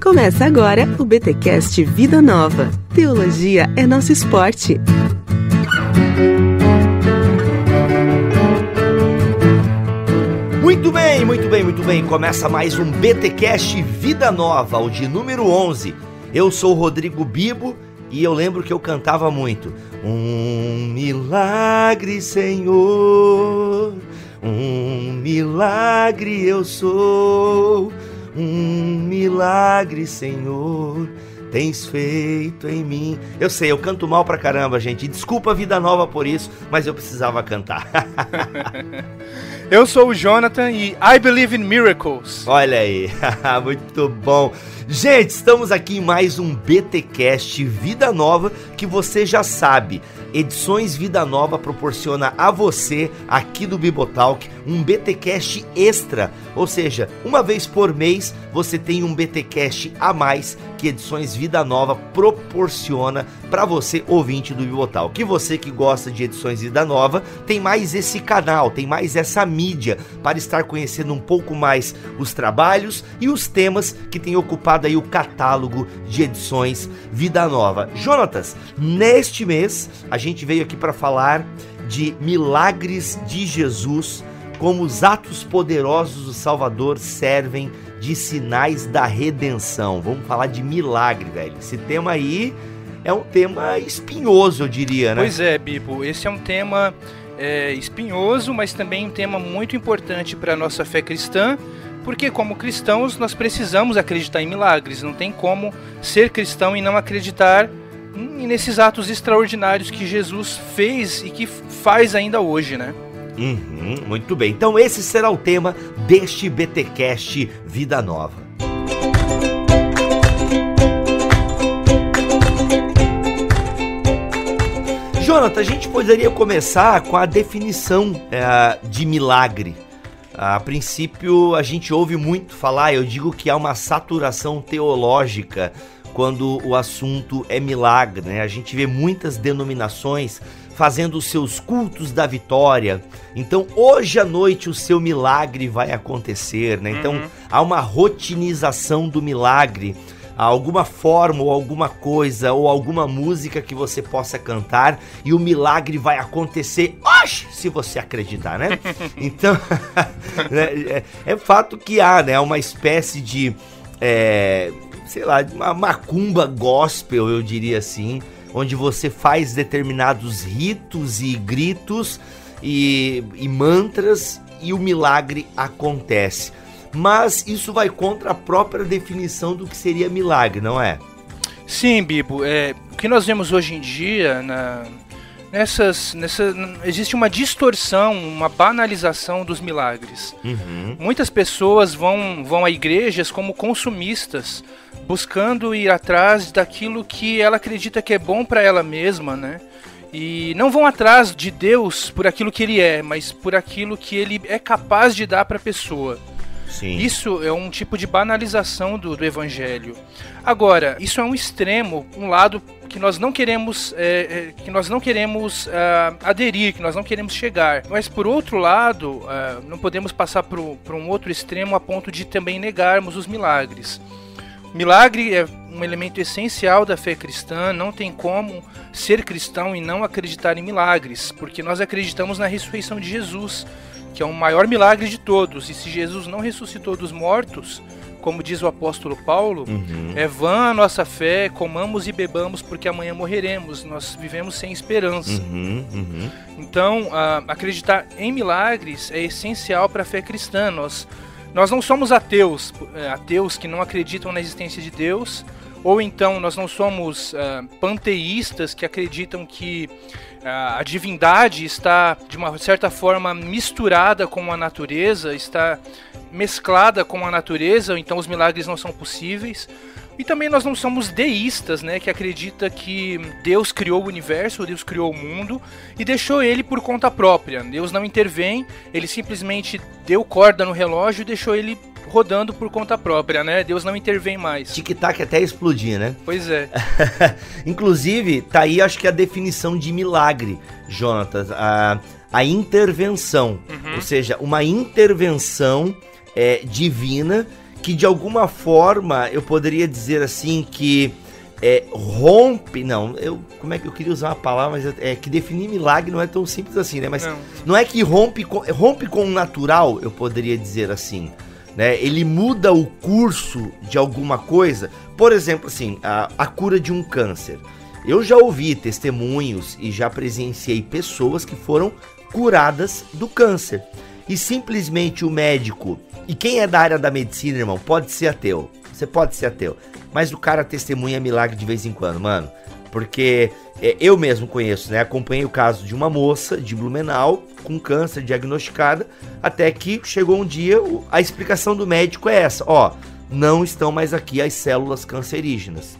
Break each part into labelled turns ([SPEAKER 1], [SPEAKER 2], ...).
[SPEAKER 1] Começa agora o BTcast Vida Nova. Teologia é nosso esporte.
[SPEAKER 2] Muito bem. Começa mais um BTcast Vida Nova, o de número 11. Eu sou o Rodrigo Bibo e eu lembro que eu cantava muito. Um milagre, Senhor, um milagre eu sou. Um milagre, Senhor, tens feito em mim. Eu sei, eu canto mal pra caramba, gente. Desculpa Vida Nova por isso, mas eu precisava cantar.
[SPEAKER 3] Eu sou o Jonathan e I believe in miracles.
[SPEAKER 2] Olha aí, muito bom. Gente, estamos aqui em mais um BTcast Vida Nova, que você já sabe. Edições Vida Nova proporciona a você, aqui do Bibotalk, um BTcast extra. Ou seja, uma vez por mês você tem um BTcast a mais que Edições Vida Nova proporciona para você, ouvinte do Bibotalk. E você que gosta de Edições Vida Nova, tem mais esse canal, tem mais essa mídia para estar conhecendo um pouco mais os trabalhos e os temas que tem ocupado aí o catálogo de Edições Vida Nova. Jonatas, neste mês a gente veio aqui para falar de milagres de Jesus, como os atos poderosos do Salvador servem de sinais da redenção. Vamos falar de milagre, velho. Esse tema aí é um tema espinhoso, eu diria, né?
[SPEAKER 3] Pois é, Bibo. Esse é um tema espinhoso, mas também um tema muito importante para a nossa fé cristã, porque como cristãos nós precisamos acreditar em milagres. Não tem como ser cristão e não acreditar nesses atos extraordinários que Jesus fez e que faz ainda hoje, né?
[SPEAKER 2] Muito bem, então esse será o tema deste BTcast Vida Nova. Jonathan, a gente poderia começar com a definição de milagre. A princípio a gente ouve muito falar, eu digo que há uma saturação teológica quando o assunto é milagre, né? A gente vê muitas denominações fazendo os seus cultos da vitória. Então, hoje à noite o seu milagre vai acontecer, né? Então, há uma rotinização do milagre. Há alguma forma ou alguma coisa ou alguma música que você possa cantar e o milagre vai acontecer, se você acreditar, né? Então, é fato que há, né, uma espécie de, sei lá, uma macumba gospel, eu diria assim, onde você faz determinados ritos e gritos e mantras e o milagre acontece. Mas isso vai contra a própria definição do que seria milagre, não é?
[SPEAKER 3] Sim, Bibo. O que nós vemos hoje em dia, existe uma distorção, uma banalização dos milagres. Muitas pessoas vão a igrejas como consumistas, buscando ir atrás daquilo que ela acredita que é bom para ela mesma, né? E não vão atrás de Deus por aquilo que Ele é, mas por aquilo que Ele é capaz de dar para a pessoa.
[SPEAKER 2] Sim.
[SPEAKER 3] Isso é um tipo de banalização do Evangelho. Agora, isso é um extremo, um lado que nós não queremos, aderir, que nós não queremos chegar. Mas, por outro lado, não podemos passar por um outro extremo a ponto de também negarmos os milagres. Milagre é um elemento essencial da fé cristã, não tem como ser cristão e não acreditar em milagres, porque nós acreditamos na ressurreição de Jesus, que é o maior milagre de todos. E se Jesus não ressuscitou dos mortos, como diz o apóstolo Paulo, é vã a nossa fé, comamos e bebamos porque amanhã morreremos, nós vivemos sem esperança. Então, acreditar em milagres é essencial para a fé cristã. Nós não somos ateus que não acreditam na existência de Deus, ou então nós não somos panteístas que acreditam que a divindade está, de uma certa forma, misturada com a natureza, está mesclada com a natureza, então os milagres não são possíveis. E também nós não somos deístas, né, que acredita que Deus criou o universo, Deus criou o mundo e deixou ele por conta própria. Deus não intervém, ele simplesmente deu corda no relógio e deixou ele rodando por conta própria, né? Deus não intervém mais.
[SPEAKER 2] Tic-tac até explodir, né?
[SPEAKER 3] Pois é.
[SPEAKER 2] Inclusive, tá aí acho que a definição de milagre, Jonatas, a intervenção, ou seja, uma intervenção divina que de alguma forma eu poderia dizer assim que rompe, como é que eu queria usar uma palavra, mas que definir milagre não é tão simples assim, né? Mas não é que rompe com o natural, eu poderia dizer assim, né? Ele muda o curso de alguma coisa, por exemplo, assim, a cura de um câncer. Eu já ouvi testemunhos e já presenciei pessoas que foram curadas do câncer. E simplesmente o médico, e quem é da área da medicina, irmão, pode ser ateu. Você pode ser ateu, mas o cara testemunha milagre de vez em quando, mano. Porque eu mesmo conheço, né? Acompanhei o caso de uma moça de Blumenau com câncer diagnosticada, até que chegou um dia, a explicação do médico é essa: ó, não estão mais aqui as células cancerígenas.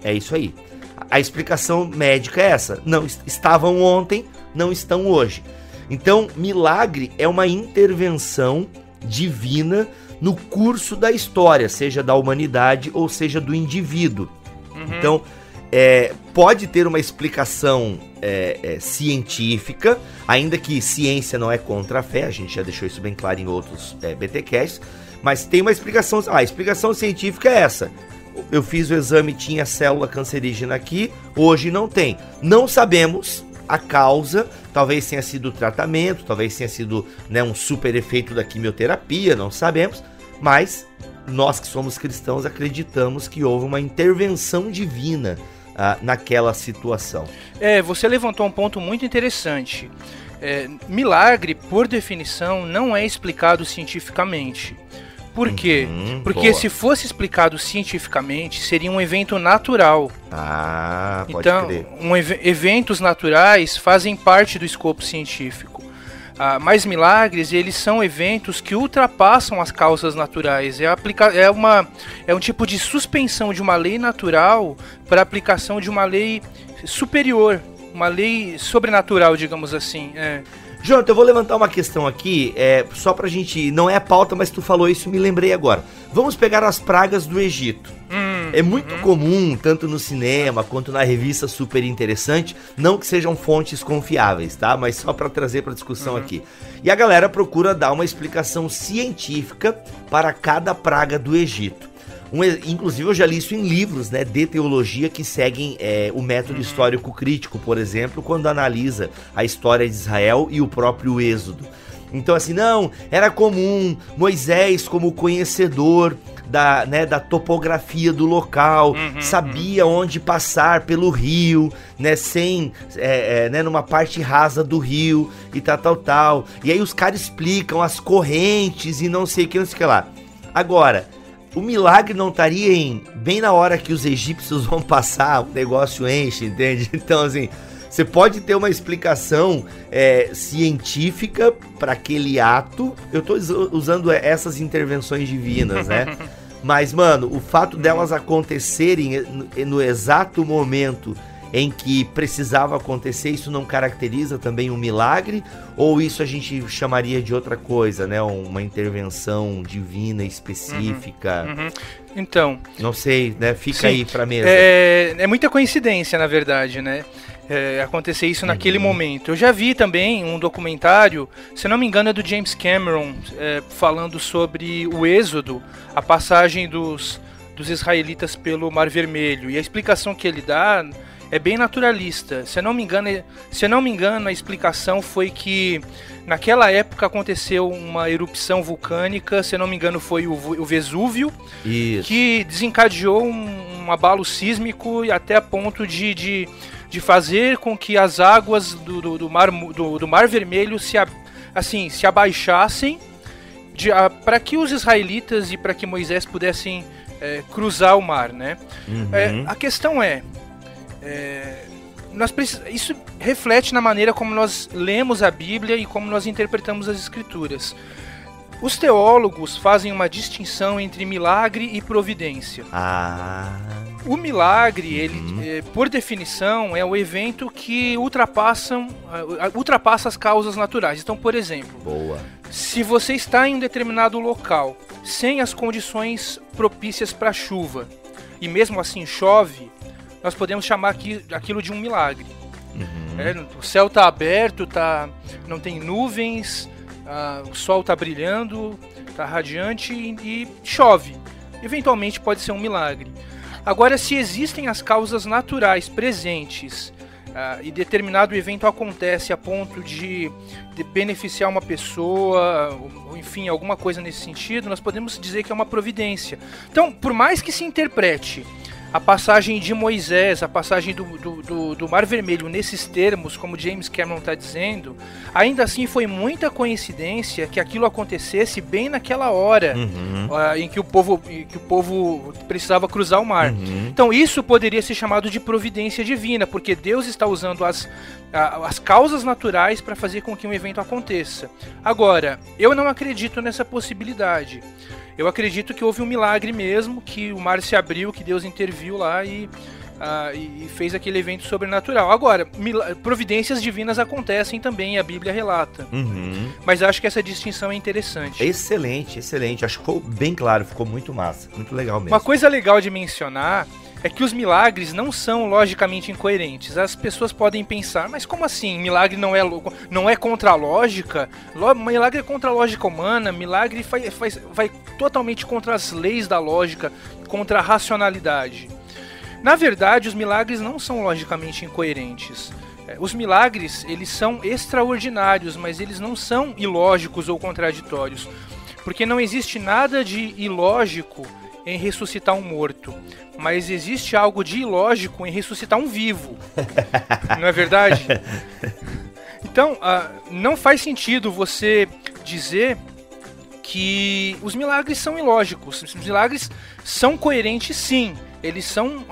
[SPEAKER 2] É isso aí. A explicação médica é essa: não estavam ontem, não estão hoje. Então, milagre é uma intervenção divina no curso da história, seja da humanidade ou seja do indivíduo. Então, pode ter uma explicação científica, ainda que ciência não é contra a fé, a gente já deixou isso bem claro em outros BTcasts, mas tem uma explicação. A explicação científica é essa: eu fiz o exame, tinha célula cancerígena aqui, hoje não tem. Não sabemos a causa, talvez tenha sido o tratamento, talvez tenha sido, né, um super efeito da quimioterapia, não sabemos, mas nós que somos cristãos acreditamos que houve uma intervenção divina naquela situação.
[SPEAKER 3] Você levantou um ponto muito interessante. Milagre, por definição, não é explicado cientificamente. Por quê? Porque se fosse explicado cientificamente, seria um evento natural.
[SPEAKER 2] Pode crer.
[SPEAKER 3] Então, eventos naturais fazem parte do escopo científico. Mas milagres, eles são eventos que ultrapassam as causas naturais. É um tipo de suspensão de uma lei natural para a aplicação de uma lei superior, uma lei sobrenatural, digamos assim.
[SPEAKER 2] Jonathan, eu vou levantar uma questão aqui, só pra gente, não é a pauta, mas tu falou isso, me lembrei agora. Vamos pegar as pragas do Egito. É muito comum, tanto no cinema quanto na revista Super Interessante, não que sejam fontes confiáveis, tá? Mas só pra trazer pra discussão aqui. E a galera procura dar uma explicação científica para cada praga do Egito. Inclusive eu já li isso em livros, né, de teologia que seguem o método histórico crítico, por exemplo, quando analisa a história de Israel e o próprio Êxodo. Então assim, não, era comum Moisés, como conhecedor da topografia do local, sabia onde passar pelo rio, né, numa parte rasa do rio e tal. E aí os caras explicam as correntes e não sei o que lá. Agora, o milagre não estaria bem na hora que os egípcios vão passar, o negócio enche, entende? Então, assim, você pode ter uma explicação científica para aquele ato. Eu tô usando essas intervenções divinas, né? Mas, mano, o fato delas acontecerem no exato momento em que precisava acontecer, isso não caracteriza também um milagre? Ou isso a gente chamaria de outra coisa, né? Uma intervenção divina específica?
[SPEAKER 3] Então...
[SPEAKER 2] Não sei, né? Fica aí pra mesa.
[SPEAKER 3] É muita coincidência, na verdade, né? Acontecer isso naquele momento. Eu já vi também um documentário, se não me engano é do James Cameron, falando sobre o Êxodo, a passagem dos israelitas pelo Mar Vermelho. E a explicação que ele dá é bem naturalista. Se eu não me engano, a explicação foi que naquela época aconteceu uma erupção vulcânica, se eu não me engano foi o Vesúvio,
[SPEAKER 2] isso,
[SPEAKER 3] que desencadeou um abalo sísmico e até a ponto de fazer com que as águas do Mar Vermelho se abaixassem para que os israelitas e para que Moisés pudessem cruzar o mar, né? A questão isso reflete na maneira como nós lemos a Bíblia e como nós interpretamos as Escrituras. Os teólogos fazem uma distinção entre milagre e providência. O milagre, ele, por definição, é o evento que ultrapassa as causas naturais. Então, por exemplo, se você está em um determinado local sem as condições propícias para chuva e mesmo assim chove, nós podemos chamar aquilo de um milagre. O céu está aberto, não tem nuvens, o sol está brilhando, tá radiante e chove. Eventualmente pode ser um milagre. Agora, se existem as causas naturais presentes e determinado evento acontece a ponto de beneficiar uma pessoa, ou enfim, alguma coisa nesse sentido, nós podemos dizer que é uma providência. Então, por mais que se interprete a passagem de Moisés, a passagem do Mar Vermelho nesses termos, como James Cameron está dizendo, ainda assim foi muita coincidência que aquilo acontecesse bem naquela hora em que o povo precisava cruzar o mar. Então isso poderia ser chamado de providência divina, porque Deus está usando as causas naturais para fazer com que um evento aconteça. Agora, eu não acredito nessa possibilidade. Eu acredito que houve um milagre mesmo, que o mar se abriu, que Deus interviu lá e fez aquele evento sobrenatural. Agora, providências divinas acontecem também, a Bíblia relata. Mas acho que essa distinção é interessante.
[SPEAKER 2] Excelente, excelente. Acho que ficou bem claro, ficou muito massa, muito legal mesmo.
[SPEAKER 3] Uma coisa legal de mencionar é que os milagres não são logicamente incoerentes. As pessoas podem pensar, mas como assim? Milagre não é contra a lógica? Milagre é contra a lógica humana, milagre vai totalmente contra as leis da lógica, contra a racionalidade. Na verdade, os milagres não são logicamente incoerentes. Os milagres, eles são extraordinários, mas eles não são ilógicos ou contraditórios. Porque não existe nada de ilógico em ressuscitar um morto, mas existe algo de ilógico em ressuscitar um vivo. Não é verdade? Então, não faz sentido você dizer que os milagres são ilógicos. Os milagres são coerentes, sim. Eles são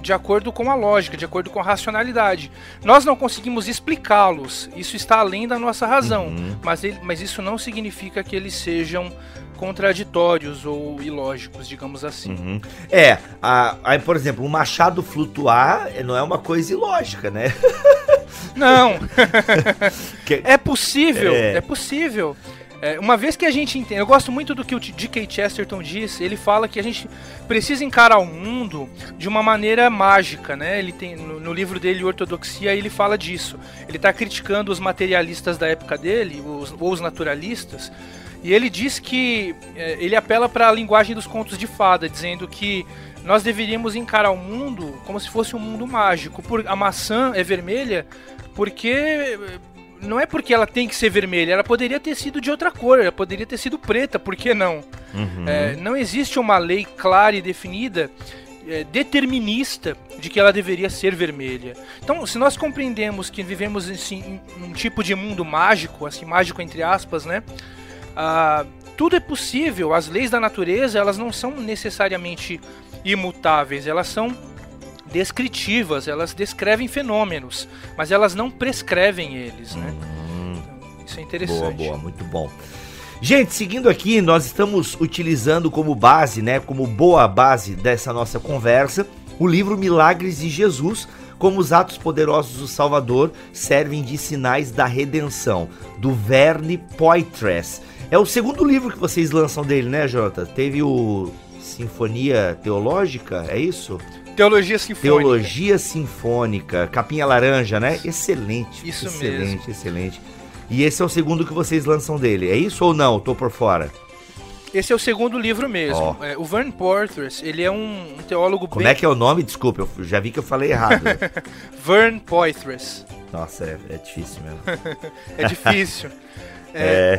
[SPEAKER 3] de acordo com a lógica, de acordo com a racionalidade. Nós não conseguimos explicá-los. Isso está além da nossa razão. Mas isso não significa que eles sejam contraditórios ou ilógicos, digamos assim.
[SPEAKER 2] Aí, por exemplo, um machado flutuar não é uma coisa ilógica, né?
[SPEAKER 3] Não. É possível, é possível. Uma vez que a gente entende, eu gosto muito do que o D.K. Chesterton diz. Ele fala que a gente precisa encarar o mundo de uma maneira mágica, né? Ele tem no livro dele, Ortodoxia, ele fala disso. Ele está criticando os materialistas da época dele, ou os naturalistas, e ele diz que ele apela para a linguagem dos contos de fada, dizendo que nós deveríamos encarar o mundo como se fosse um mundo mágico. A maçã é vermelha porque não é porque ela tem que ser vermelha, ela poderia ter sido de outra cor, ela poderia ter sido preta, por que não? Não existe uma lei clara e definida, determinista, de que ela deveria ser vermelha. Então, se nós compreendemos que vivemos em um tipo de mundo mágico, assim, mágico entre aspas, né? Tudo é possível. As leis da natureza, elas não são necessariamente imutáveis, elas são descritivas, elas descrevem fenômenos, mas elas não prescrevem eles, né? Então, isso é interessante.
[SPEAKER 2] Boa, muito bom. Gente, seguindo aqui, nós estamos utilizando como base, né, como boa base dessa nossa conversa, o livro Milagres de Jesus, como os atos poderosos do Salvador servem de sinais da redenção, do Verne Poitras. É o segundo livro que vocês lançam dele, né, Jonathan? Teve o Sinfonia Teológica, é isso?
[SPEAKER 3] Teologia Sinfônica.
[SPEAKER 2] Teologia Sinfônica, capinha laranja, né? Excelente.
[SPEAKER 3] Isso
[SPEAKER 2] excelente,
[SPEAKER 3] mesmo.
[SPEAKER 2] Excelente. E esse é o segundo que vocês lançam dele, é isso ou não? Tô por fora.
[SPEAKER 3] Esse é o segundo livro mesmo. O Verne Poitras, ele é um teólogo
[SPEAKER 2] Como é que é o nome? Desculpa, eu já vi que eu falei errado.
[SPEAKER 3] Verne Poitras.
[SPEAKER 2] Nossa, é difícil mesmo.
[SPEAKER 3] É difícil.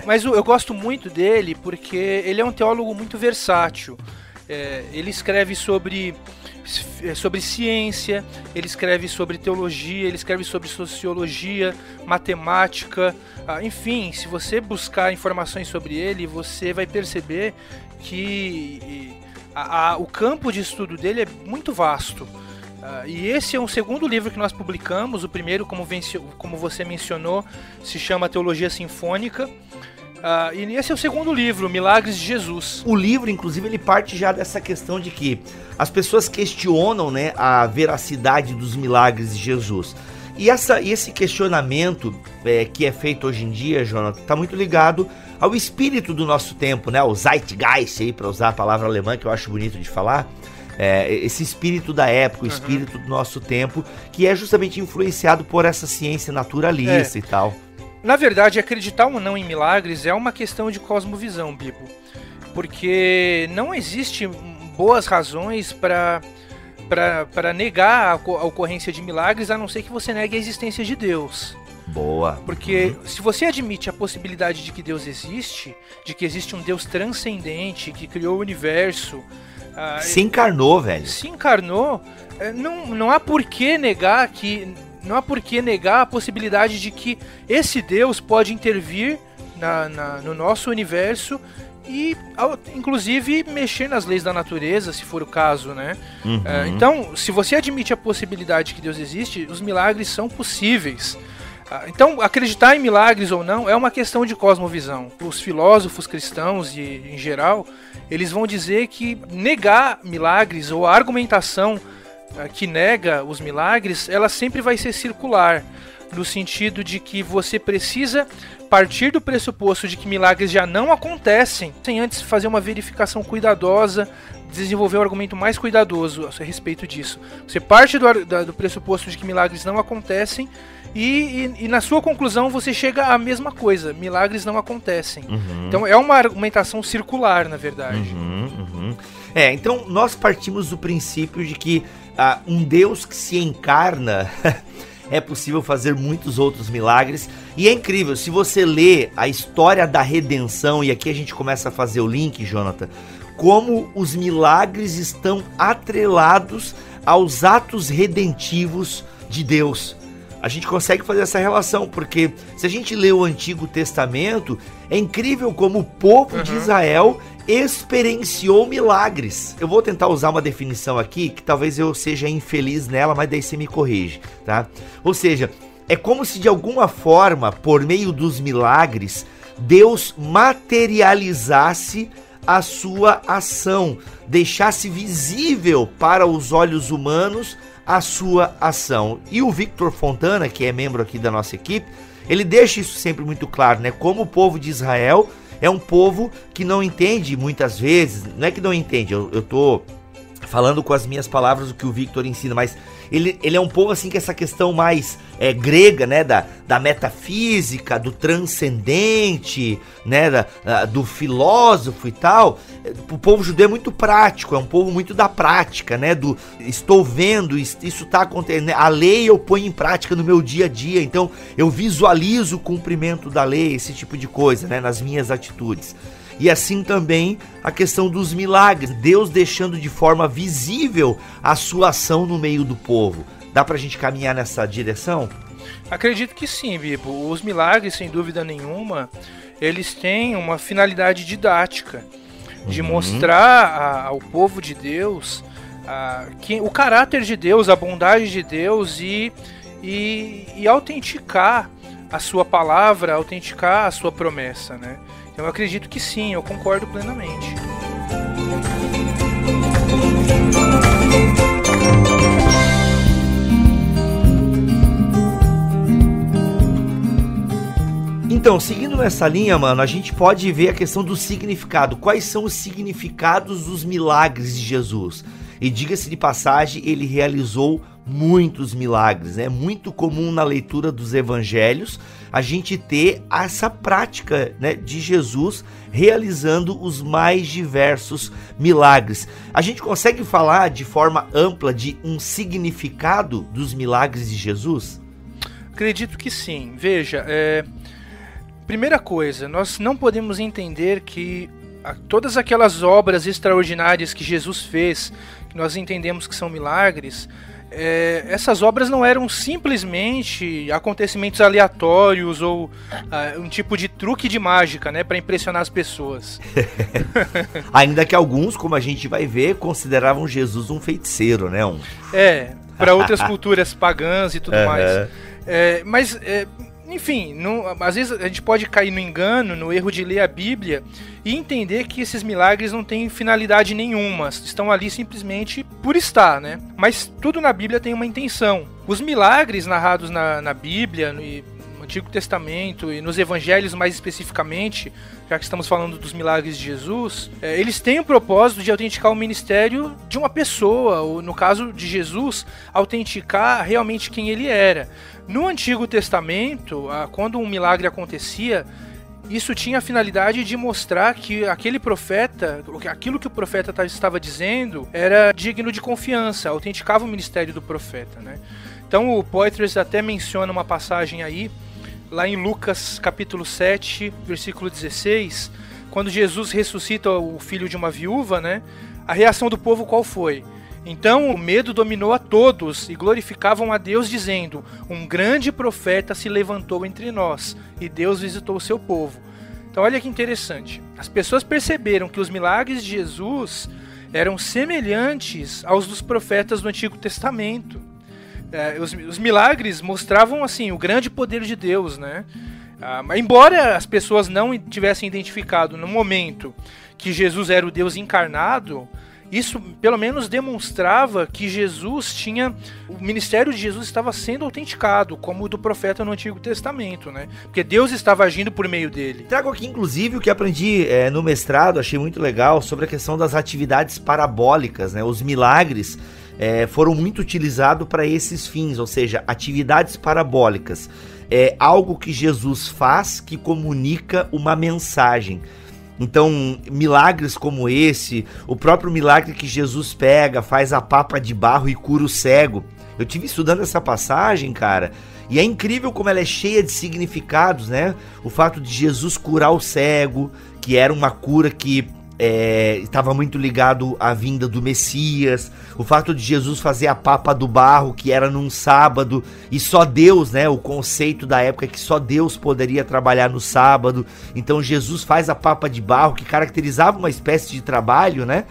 [SPEAKER 3] Mas eu gosto muito dele porque ele é um teólogo muito versátil. Ele escreve sobre ciência, ele escreve sobre teologia, ele escreve sobre sociologia, matemática, enfim, se você buscar informações sobre ele, você vai perceber que o campo de estudo dele é muito vasto. E esse é o segundo livro que nós publicamos. O primeiro, como você mencionou, se chama Teologia Sinfônica. E esse é o segundo livro, Milagres de Jesus.
[SPEAKER 2] O livro, inclusive, ele parte já dessa questão de que as pessoas questionam, né, a veracidade dos milagres de Jesus. E esse questionamento que é feito hoje em dia, Jonathan, está muito ligado ao espírito do nosso tempo, né, o Zeitgeist, aí, para usar a palavra alemã, que eu acho bonito de falar. Esse espírito da época, o espírito do nosso tempo, que é justamente influenciado por essa ciência naturalista e tal.
[SPEAKER 3] Na verdade, acreditar ou não em milagres é uma questão de cosmovisão, Bibo. Porque não existe boas razões para negar a ocorrência de milagres, a não ser que você negue a existência de Deus.
[SPEAKER 2] Boa.
[SPEAKER 3] Porque se você admite a possibilidade de que Deus existe, de que existe um Deus transcendente, que criou o universo...
[SPEAKER 2] se encarnou, velho.
[SPEAKER 3] Se encarnou, não há por que negar que... Não há por que negar a possibilidade de que esse Deus pode intervir no nosso universo e, inclusive, mexer nas leis da natureza, se for o caso, né? Então, se você admite a possibilidade de que Deus existe, os milagres são possíveis. Então, acreditar em milagres ou não é uma questão de cosmovisão. Os filósofos cristãos, em geral, eles vão dizer que negar milagres ou a argumentação que nega os milagres, ela sempre vai ser circular, no sentido de que você precisa partir do pressuposto de que milagres já não acontecem, sem antes fazer uma verificação cuidadosa, desenvolver um argumento mais cuidadoso a respeito disso. Você parte do pressuposto de que milagres não acontecem e na sua conclusão você chega à mesma coisa, milagres não acontecem. Então é uma argumentação circular, na verdade.
[SPEAKER 2] Então nós partimos do princípio de que um Deus que se encarna, é possível fazer muitos outros milagres. E é incrível, se você lê a história da redenção, e aqui a gente começa a fazer o link, Jonathan, como os milagres estão atrelados aos atos redentivos de Deus. A gente consegue fazer essa relação, porque se a gente lê o Antigo Testamento, é incrível como o povo de Israel experienciou milagres. Eu vou tentar usar uma definição aqui, que talvez eu seja infeliz nela, mas daí você me corrige, tá? Ou seja, é como se de alguma forma, por meio dos milagres, Deus materializasse a sua ação, deixasse visível para os olhos humanos a sua ação. E o Victor Fontana, que é membro aqui da nossa equipe, ele deixa isso sempre muito claro, né? Como o povo de Israel é um povo que não entende muitas vezes, não é que não entende, eu tô falando com as minhas palavras o que o Victor ensina, mas ele é um povo assim que essa questão mais grega, né, da metafísica, do transcendente, né, do filósofo e tal. O povo judeu é muito prático, é um povo muito da prática, né, do estou vendo, isso está acontecendo, a lei eu ponho em prática no meu dia a dia, então eu visualizo o cumprimento da lei, esse tipo de coisa, né, nas minhas atitudes. E assim também a questão dos milagres, Deus deixando de forma visível a sua ação no meio do povo. Dá pra gente caminhar nessa direção?
[SPEAKER 3] Acredito que sim, Bibo. Os milagres, sem dúvida nenhuma, eles têm uma finalidade didática, de mostrar ao povo de Deus o caráter de Deus, a bondade de Deus e autenticar a sua palavra, autenticar a sua promessa, né? Então eu acredito que sim, eu concordo plenamente.
[SPEAKER 2] Então, seguindo nessa linha, mano, a gente pode ver a questão do significado. Quais são os significados dos milagres de Jesus? E diga-se de passagem, ele realizou muitos milagres. É muito comum na leitura dos evangelhos a gente ter essa prática, né, de Jesus realizando os mais diversos milagres. A gente consegue falar de forma ampla de um significado dos milagres de Jesus?
[SPEAKER 3] Acredito que sim. Veja, primeira coisa, nós não podemos entender que todas aquelas obras extraordinárias que Jesus fez, que nós entendemos que são milagres, essas obras não eram simplesmente acontecimentos aleatórios ou um tipo de truque de mágica, né, para impressionar as pessoas.
[SPEAKER 2] Ainda que alguns, como a gente vai ver, consideravam Jesus um feiticeiro, né?
[SPEAKER 3] Para outras culturas pagãs e tudo mais. Mas enfim, às vezes a gente pode cair no engano, no erro de ler a Bíblia e entender que esses milagres não têm finalidade nenhuma, estão ali simplesmente por estar, né? Mas tudo na Bíblia tem uma intenção. Os milagres narrados na Bíblia, no Antigo Testamento e nos Evangelhos mais especificamente, já que estamos falando dos milagres de Jesus, eles têm o propósito de autenticar o ministério de uma pessoa, ou no caso de Jesus, autenticar realmente quem ele era. No Antigo Testamento, quando um milagre acontecia, isso tinha a finalidade de mostrar que aquele profeta, aquilo que o profeta estava dizendo, era digno de confiança, autenticava o ministério do profeta, né? Então o Poitras até menciona uma passagem aí, lá em Lucas capítulo 7, versículo 16, quando Jesus ressuscita o filho de uma viúva, né? A reação do povo qual foi? Então o medo dominou a todos e glorificavam a Deus dizendo: um grande profeta se levantou entre nós e Deus visitou o seu povo. Então olha que interessante, as pessoas perceberam que os milagres de Jesus eram semelhantes aos dos profetas do Antigo Testamento. Os milagres mostravam assim o grande poder de Deus, né? Embora as pessoas não tivessem identificado no momento que Jesus era o Deus encarnado, isso pelo menos demonstrava que o ministério de Jesus estava sendo autenticado, como o do profeta no Antigo Testamento, né? Porque Deus estava agindo por meio dele.
[SPEAKER 2] Trago aqui inclusive o que aprendi no mestrado, achei muito legal, sobre a questão das atividades parabólicas, né? Os milagres foram muito utilizados para esses fins, ou seja, atividades parabólicas. É algo que Jesus faz que comunica uma mensagem. Então, milagres como esse, o próprio milagre que Jesus pega, faz a papa de barro e cura o cego. Eu tive estudando essa passagem, cara, e é incrível como ela é cheia de significados, né? O fato de Jesus curar o cego, que era uma cura que estava muito ligado à vinda do Messias, o fato de Jesus fazer a papa do barro, que era num sábado, e só Deus, né, o conceito da época é que só Deus poderia trabalhar no sábado, então Jesus faz a papa de barro, que caracterizava uma espécie de trabalho, né,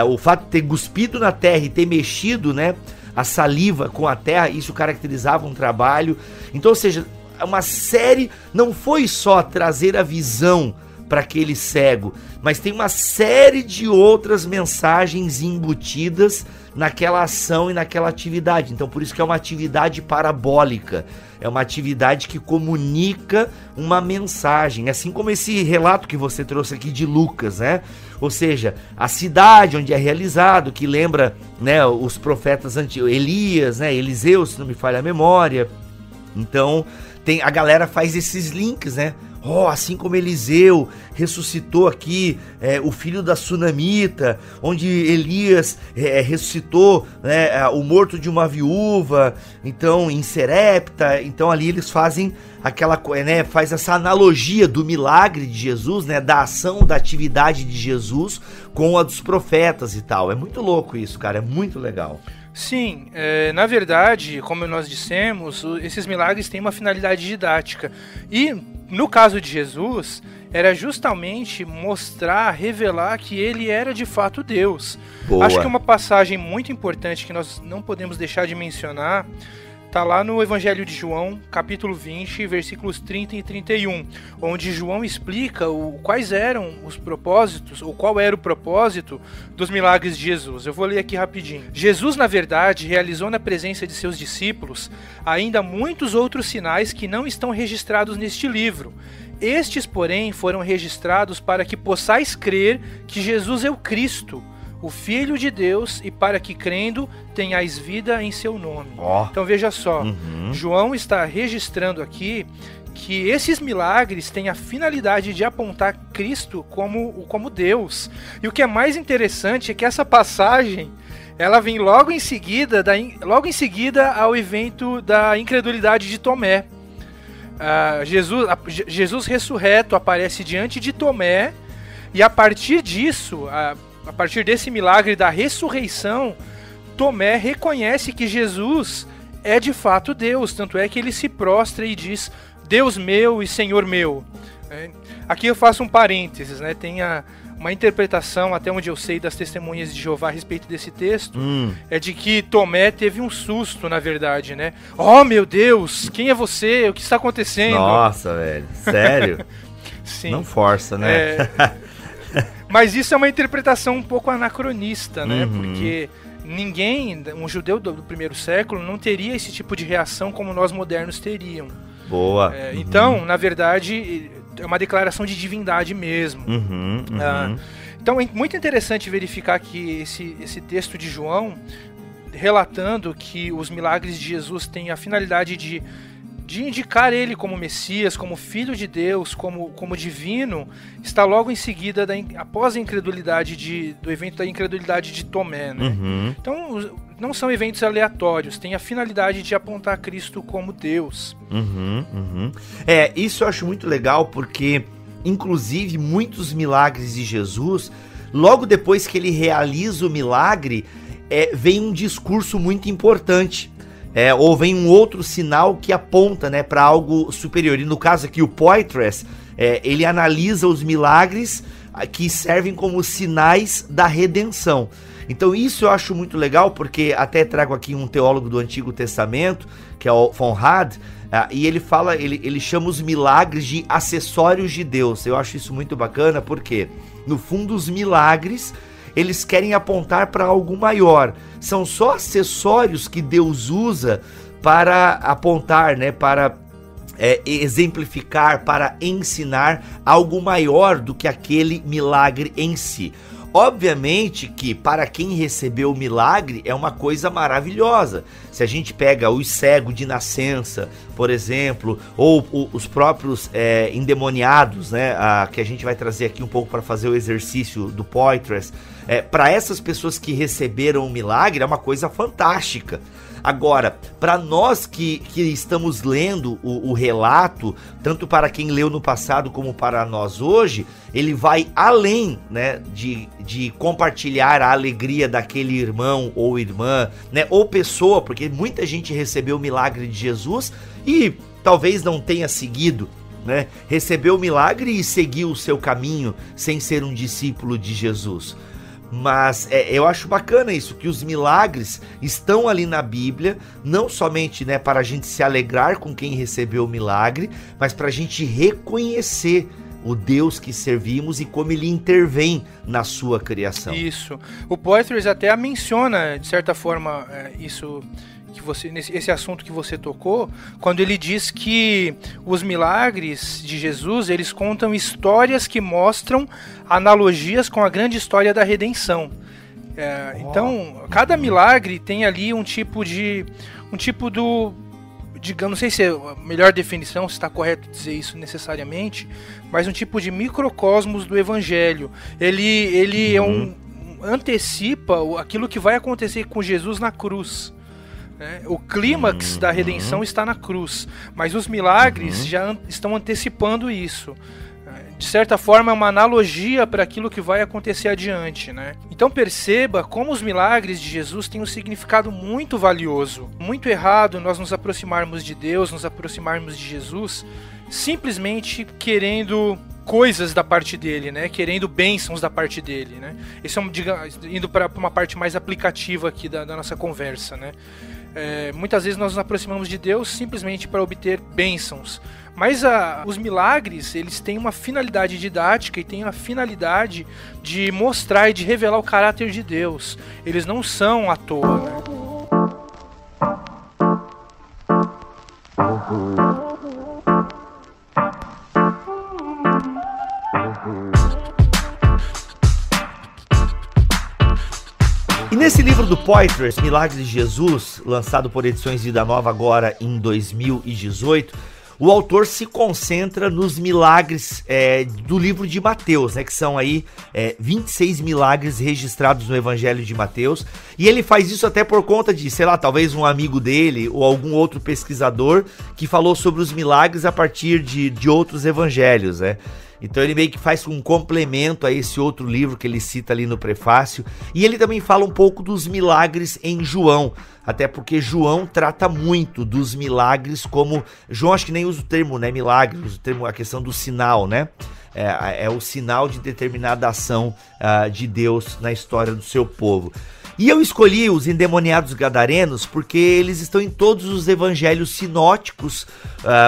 [SPEAKER 2] o fato de ter cuspido na terra e ter mexido, né, a saliva com a terra, isso caracterizava um trabalho. Então, ou seja, uma série, não foi só trazer a visão para aquele cego, mas tem uma série de outras mensagens embutidas naquela ação e naquela atividade. Então por isso que é uma atividade parabólica, é uma atividade que comunica uma mensagem, assim como esse relato que você trouxe aqui de Lucas, né? Ou seja, a cidade onde é realizado, que lembra, né, os profetas antigos, Elias, né, Eliseu, se não me falha a memória. Então a galera faz esses links, né? Assim como Eliseu ressuscitou aqui o filho da Sunamita, onde Elias ressuscitou, né, o morto de uma viúva, então em Serepta, então ali eles fazem aquela, né, faz essa analogia do milagre de Jesus, né, da ação, da atividade de Jesus com a dos profetas e tal. É muito louco isso, cara, é muito legal.
[SPEAKER 3] Sim, na verdade, como nós dissemos, esses milagres têm uma finalidade didática. E, no caso de Jesus, era justamente mostrar, revelar que ele era de fato Deus. Boa. Acho que uma passagem muito importante que nós não podemos deixar de mencionar está lá no Evangelho de João, capítulo 20, versículos 30 e 31, onde João explica quais eram os propósitos, ou qual era o propósito dos milagres de Jesus. Eu vou ler aqui rapidinho. Jesus, na verdade, realizou na presença de seus discípulos ainda muitos outros sinais que não estão registrados neste livro. Estes, porém, foram registrados para que possais crer que Jesus é o Cristo, o Filho de Deus, e para que crendo tenhais vida em seu nome. Então veja só, João está registrando aqui que esses milagres têm a finalidade de apontar Cristo como Deus. E o que é mais interessante é que essa passagem ela vem logo em seguida ao evento da incredulidade de Tomé. Jesus ressurreto aparece diante de Tomé, e a partir disso, a partir desse milagre da ressurreição, Tomé reconhece que Jesus é de fato Deus, tanto é que ele se prostra e diz: Deus meu e Senhor meu. Aqui eu faço um parênteses, né? Tem uma interpretação, até onde eu sei, das testemunhas de Jeová a respeito desse texto, é de que Tomé teve um susto, na verdade, né? Oh, meu Deus, quem é você? O que está acontecendo?
[SPEAKER 2] Nossa, velho, sério?
[SPEAKER 3] Sim.
[SPEAKER 2] Não força, né?
[SPEAKER 3] Mas isso é uma interpretação um pouco anacronista, né? Porque um judeu do primeiro século não teria esse tipo de reação como nós modernos teríamos.
[SPEAKER 2] Boa.
[SPEAKER 3] Então, na verdade, é uma declaração de divindade mesmo. Então é muito interessante verificar que esse texto de João, relatando que os milagres de Jesus têm a finalidade de indicar ele como Messias, como Filho de Deus, como divino, está logo em seguida, após a incredulidade do evento da incredulidade de Tomé, né? Então, não são eventos aleatórios, tem a finalidade de apontar Cristo como Deus.
[SPEAKER 2] Isso eu acho muito legal, porque, inclusive, muitos milagres de Jesus, logo depois que ele realiza o milagre, vem um discurso muito importante. Ou vem um outro sinal que aponta, né, para algo superior. E no caso aqui, o Poitras, ele analisa os milagres que servem como sinais da redenção. Então isso eu acho muito legal, porque até trago aqui um teólogo do Antigo Testamento, que é o von Rad, e ele fala, ele chama os milagres de acessórios de Deus. Eu acho isso muito bacana, porque no fundo os milagres, eles querem apontar para algo maior. São só acessórios que Deus usa para apontar, né, para exemplificar, para ensinar algo maior do que aquele milagre em si. Obviamente que para quem recebeu o milagre é uma coisa maravilhosa. Se a gente pega os cegos de nascença, por exemplo, ou os próprios endemoniados, né, que a gente vai trazer aqui um pouco para fazer o exercício do Poitras, para essas pessoas que receberam o milagre é uma coisa fantástica. Agora, para nós que estamos lendo o relato, tanto para quem leu no passado como para nós hoje, ele vai além, né, de compartilhar a alegria daquele irmão ou irmã, né, ou pessoa, porque muita gente recebeu o milagre de Jesus e talvez não tenha seguido, né, recebeu o milagre e seguiu o seu caminho sem ser um discípulo de Jesus. Mas eu acho bacana isso, que os milagres estão ali na Bíblia, não somente, né, para a gente se alegrar com quem recebeu o milagre, mas para a gente reconhecer o Deus que servimos e como ele intervém na sua criação.
[SPEAKER 3] Isso. O Poitras até menciona, de certa forma, isso... esse assunto que você tocou, quando ele diz que os milagres de Jesus, eles contam histórias que mostram analogias com a grande história da redenção. Então, cada milagre tem ali um tipo do, digamos, não sei se é a melhor definição, se está correto dizer isso necessariamente, mas um tipo de microcosmos do evangelho. Ele antecipa aquilo que vai acontecer com Jesus na cruz. O clímax da redenção está na cruz, mas os milagres já estão antecipando isso. De certa forma é uma analogia para aquilo que vai acontecer adiante, né? Então perceba como os milagres de Jesus têm um significado muito valioso. Muito errado nós nos aproximarmos de Deus, nos aproximarmos de Jesus, simplesmente querendo coisas da parte dele, né? Querendo bênçãos da parte dele, né? Isso é indo para uma parte mais aplicativa aqui da nossa conversa, né? Muitas vezes nós nos aproximamos de Deus simplesmente para obter bênçãos, mas os milagres, eles têm uma finalidade didática e têm a finalidade de mostrar e de revelar o caráter de Deus. Eles não são à toa, né?
[SPEAKER 2] E nesse livro do Poitras, Milagres de Jesus, lançado por Edições Vida Nova agora em 2018, o autor se concentra nos milagres do livro de Mateus, né, que são aí 26 milagres registrados no Evangelho de Mateus, e ele faz isso até por conta de, sei lá, talvez um amigo dele ou algum outro pesquisador que falou sobre os milagres a partir de outros evangelhos, né? Então ele meio que faz um complemento a esse outro livro que ele cita ali no prefácio. E ele também fala um pouco dos milagres em João, até porque João trata muito dos milagres como... João acho que nem usa o termo, né, milagre, usa o termo, a questão do sinal, né? É o sinal de determinada ação de Deus na história do seu povo. E eu escolhi os endemoniados gadarenos porque eles estão em todos os evangelhos sinóticos,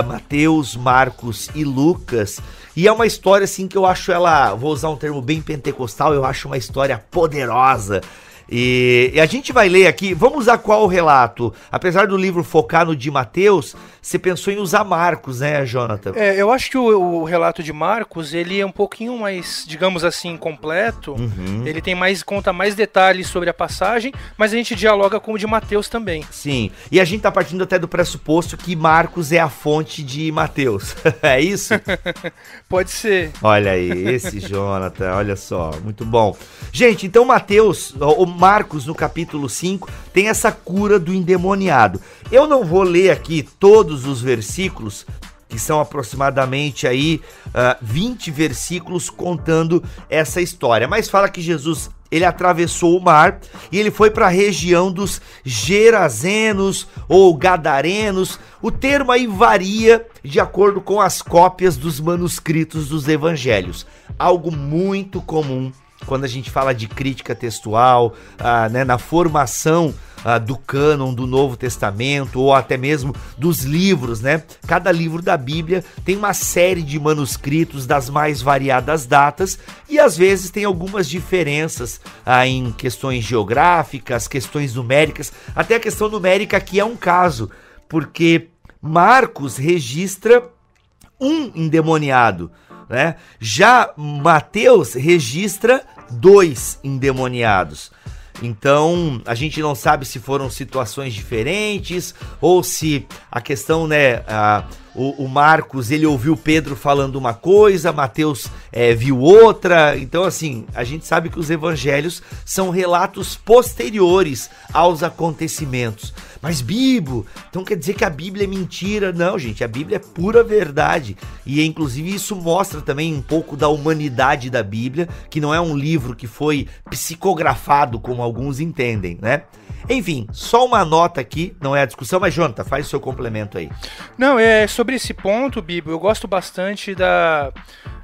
[SPEAKER 2] Mateus, Marcos e Lucas. E é uma história assim que eu acho ela, vou usar um termo bem pentecostal, eu acho uma história poderosa. E a gente vai ler aqui, vamos usar qual relato? Apesar do livro focar no de Mateus, você pensou em usar Marcos, né, Jonathan?
[SPEAKER 3] Eu acho que o relato de Marcos, ele é um pouquinho mais, digamos assim, completo. Ele tem conta mais detalhes sobre a passagem, mas a gente dialoga com o de Mateus também.
[SPEAKER 2] Sim, e a gente tá partindo até do pressuposto que Marcos é a fonte de Mateus, é isso?
[SPEAKER 3] Pode ser.
[SPEAKER 2] Olha aí, esse Jonathan, olha só, muito bom. Gente, então Marcos no capítulo 5 tem essa cura do endemoniado. Eu não vou ler aqui todos os versículos, que são aproximadamente aí 20 versículos contando essa história, mas fala que Jesus, ele atravessou o mar e ele foi para a região dos Gerazenos ou Gadarenos. O termo aí varia de acordo com as cópias dos manuscritos dos evangelhos. Algo muito comum quando a gente fala de crítica textual, né, na formação do cânon do Novo Testamento ou até mesmo dos livros, né? Cada livro da Bíblia tem uma série de manuscritos das mais variadas datas e às vezes tem algumas diferenças em questões geográficas, questões numéricas. Até a questão numérica aqui é um caso, porque Marcos registra um endemoniado, né? Já Mateus registra 2 endemoniados. Então, a gente não sabe se foram situações diferentes ou se a questão, né, o Marcos, ele ouviu Pedro falando uma coisa, Mateus viu outra. Então, assim, a gente sabe que os evangelhos são relatos posteriores aos acontecimentos. Mas Bibo, então quer dizer que a Bíblia é mentira? Não, gente, a Bíblia é pura verdade. E inclusive isso mostra também um pouco da humanidade da Bíblia, que não é um livro que foi psicografado como alguns entendem, né? Enfim, só uma nota aqui, não é a discussão, mas Jonathan, faz o seu complemento aí.
[SPEAKER 3] Não, sobre esse ponto, Bibo, eu gosto bastante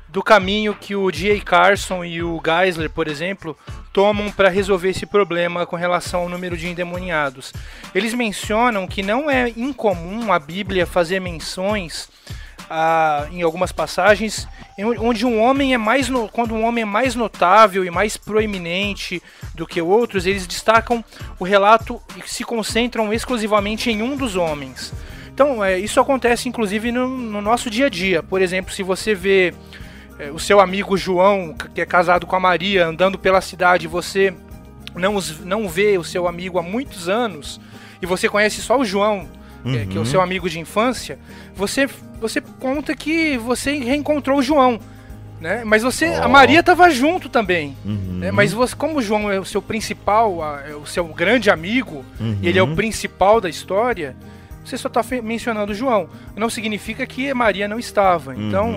[SPEAKER 3] do caminho que o D.A. Carson e o Geisler, por exemplo, tomam para resolver esse problema com relação ao número de endemoniados. Eles mencionam que não é incomum a Bíblia fazer menções em algumas passagens onde quando um homem é mais notável e mais proeminente do que outros, eles destacam o relato e se concentram exclusivamente em um dos homens. Então, isso acontece inclusive no nosso dia a dia. Por exemplo, se você vê o seu amigo João, que é casado com a Maria, andando pela cidade, você não vê o seu amigo há muitos anos, e você conhece só o João, que é o seu amigo de infância, você conta que você reencontrou o João, né? Mas a Maria estava junto também, né? Mas como o João é o seu principal, é o seu grande amigo, e ele é o principal da história, você só está mencionando o João. Não significa que Maria não estava. Então,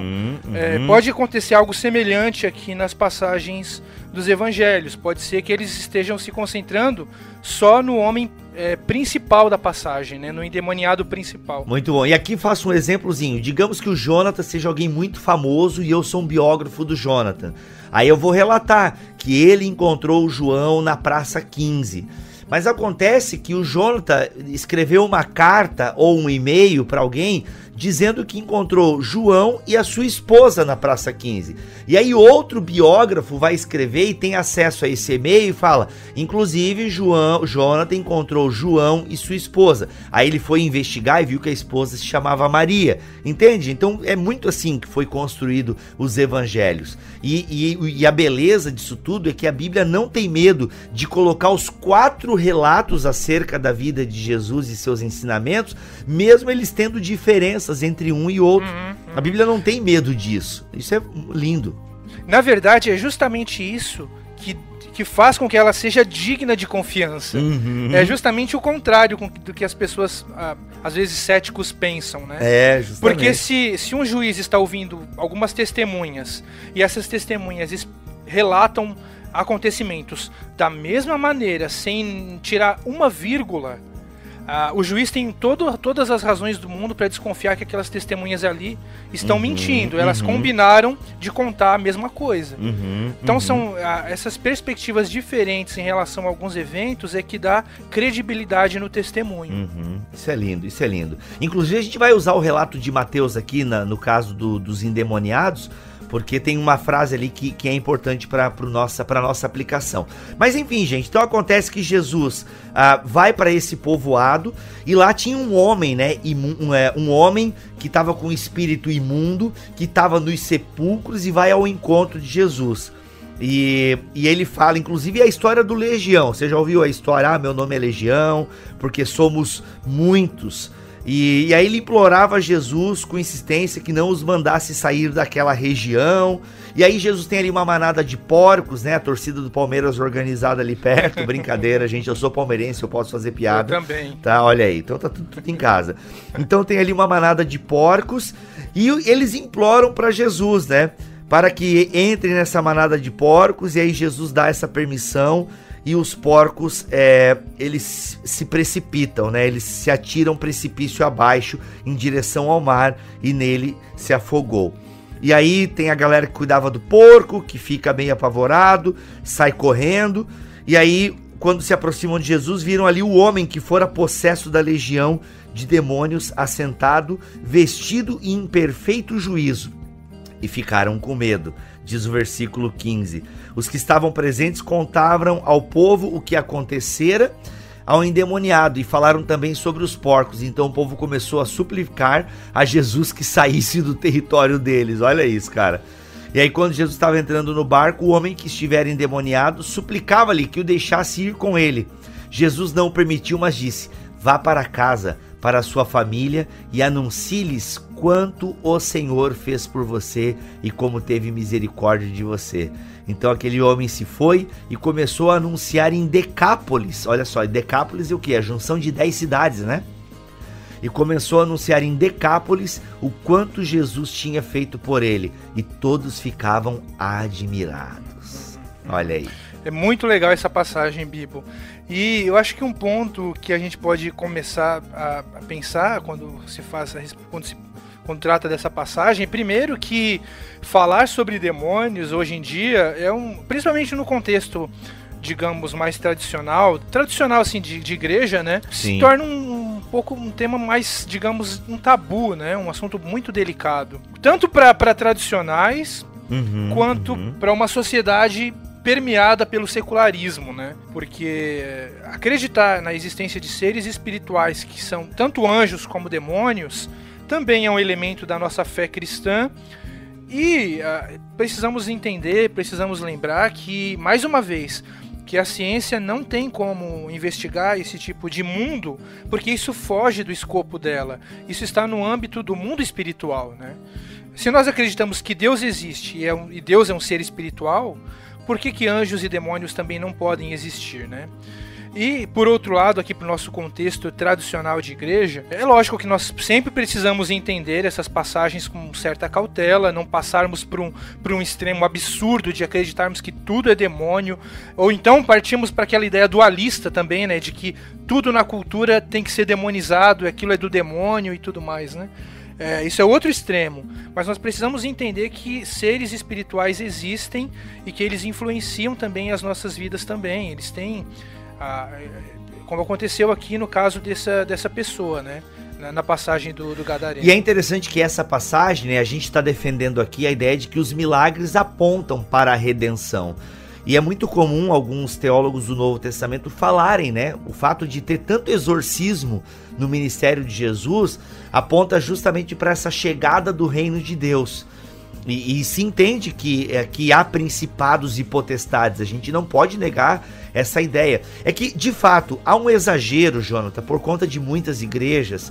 [SPEAKER 3] pode acontecer algo semelhante aqui nas passagens dos evangelhos. Pode ser que eles estejam se concentrando só no homem principal da passagem, né? No endemoniado principal.
[SPEAKER 2] Muito bom. E aqui faço um exemplozinho. Digamos que o Jonathan seja alguém muito famoso e eu sou um biógrafo do Jonathan. Aí eu vou relatar que ele encontrou o João na Praça 15. Mas acontece que o Jonathan escreveu uma carta ou um e-mail para alguém dizendo que encontrou João e a sua esposa na Praça 15. E aí outro biógrafo vai escrever e tem acesso a esse e-mail e fala, inclusive Jonathan encontrou João e sua esposa. Aí ele foi investigar e viu que a esposa se chamava Maria. Entende? Então é muito assim que foi construído os evangelhos. E a beleza disso tudo é que a Bíblia não tem medo de colocar os 4 relatos acerca da vida de Jesus e seus ensinamentos, mesmo eles tendo diferenças entre um e outro. A Bíblia não tem medo disso. Isso é lindo.
[SPEAKER 3] Na verdade, é justamente isso que faz com que ela seja digna de confiança. É justamente o contrário do que as pessoas, às vezes, céticos pensam, né?
[SPEAKER 2] Justamente.
[SPEAKER 3] Porque se um juiz está ouvindo algumas testemunhas e essas testemunhas relatam acontecimentos da mesma maneira, sem tirar uma vírgula, o juiz tem todas as razões do mundo para desconfiar que aquelas testemunhas ali estão mentindo. Elas combinaram de contar a mesma coisa. Então são essas perspectivas diferentes em relação a alguns eventos é que dá credibilidade no testemunho.
[SPEAKER 2] Isso é lindo, isso é lindo. Inclusive a gente vai usar o relato de Mateus aqui no caso dos endemoniados, porque tem uma frase ali que é importante para a nossa aplicação. Mas enfim, gente, então acontece que Jesus vai para esse povoado e lá tinha um homem, né, um homem que estava com um espírito imundo, que estava nos sepulcros e vai ao encontro de Jesus. E ele fala, inclusive, a história do Legião. Você já ouviu a história? Meu nome é Legião, porque somos muitos. E aí ele implorava a Jesus com insistência que não os mandasse sair daquela região. E aí Jesus tem ali uma manada de porcos, né? A torcida do Palmeiras organizada ali perto. Brincadeira, gente, eu sou palmeirense, eu posso fazer piada.
[SPEAKER 3] Eu também.
[SPEAKER 2] Tá, olha aí, então tá tudo em casa. Então tem ali uma manada de porcos e eles imploram para Jesus, né? Para que entre nessa manada de porcos, e aí Jesus dá essa permissão. E os porcos, eles se precipitam, né? Eles se atiram precipício abaixo em direção ao mar e nele se afogou. E aí tem a galera que cuidava do porco, que fica bem apavorado, sai correndo. E aí, quando se aproximam de Jesus, viram ali o homem que fora possesso da legião de demônios, assentado, vestido e em perfeito juízo. E ficaram com medo. Diz o versículo 15. Os que estavam presentes contavam ao povo o que acontecera ao endemoniado e falaram também sobre os porcos. Então o povo começou a suplicar a Jesus que saísse do território deles. Olha isso, cara. E aí quando Jesus estava entrando no barco, o homem que estivera endemoniado suplicava-lhe que o deixasse ir com ele. Jesus não o permitiu, mas disse: vá para casa, para a sua família, e anuncie-lhes quanto o Senhor fez por você e como teve misericórdia de você. Então aquele homem se foi e começou a anunciar em Decápolis. Olha só, Decápolis é o quê? A junção de 10 cidades, né? E começou a anunciar em Decápolis o quanto Jesus tinha feito por ele. E todos ficavam admirados. Olha aí.
[SPEAKER 3] É muito legal essa passagem, Bibo. E eu acho que um ponto que a gente pode começar a pensar quando trata dessa passagem, primeiro que falar sobre demônios hoje em dia principalmente no contexto, digamos, mais tradicional assim de igreja, né?
[SPEAKER 2] Sim.
[SPEAKER 3] Se torna um pouco um tema mais, digamos, um tabu, né? Um assunto muito delicado, tanto para tradicionais quanto para uma sociedade permeada pelo secularismo, né? Porque acreditar na existência de seres espirituais que são tanto anjos como demônios também é um elemento da nossa fé cristã. E precisamos entender, precisamos lembrar que, mais uma vez, que a ciência não tem como investigar esse tipo de mundo, porque isso foge do escopo dela. Isso está no âmbito do mundo espiritual, né? Se nós acreditamos que Deus existe e Deus é um ser espiritual, por que anjos e demônios também não podem existir, né? E, por outro lado, aqui para o nosso contexto tradicional de igreja, é lógico que nós sempre precisamos entender essas passagens com certa cautela, não passarmos por um extremo absurdo de acreditarmos que tudo é demônio, ou então partimos para aquela ideia dualista também, né, de que tudo na cultura tem que ser demonizado, aquilo é do demônio e tudo mais, né? Isso é outro extremo, mas nós precisamos entender que seres espirituais existem e que eles influenciam também as nossas vidas também. Eles têm, como aconteceu aqui no caso dessa pessoa, né? Na passagem do Gadareno.
[SPEAKER 2] E é interessante que essa passagem, né, a gente está defendendo aqui a ideia de que os milagres apontam para a redenção. E é muito comum alguns teólogos do Novo Testamento falarem, né? O fato de ter tanto exorcismo no ministério de Jesus aponta justamente para essa chegada do reino de Deus. E se entende que há principados e potestades. A gente não pode negar essa ideia. É que, de fato, há um exagero, Jonathan, por conta de muitas igrejas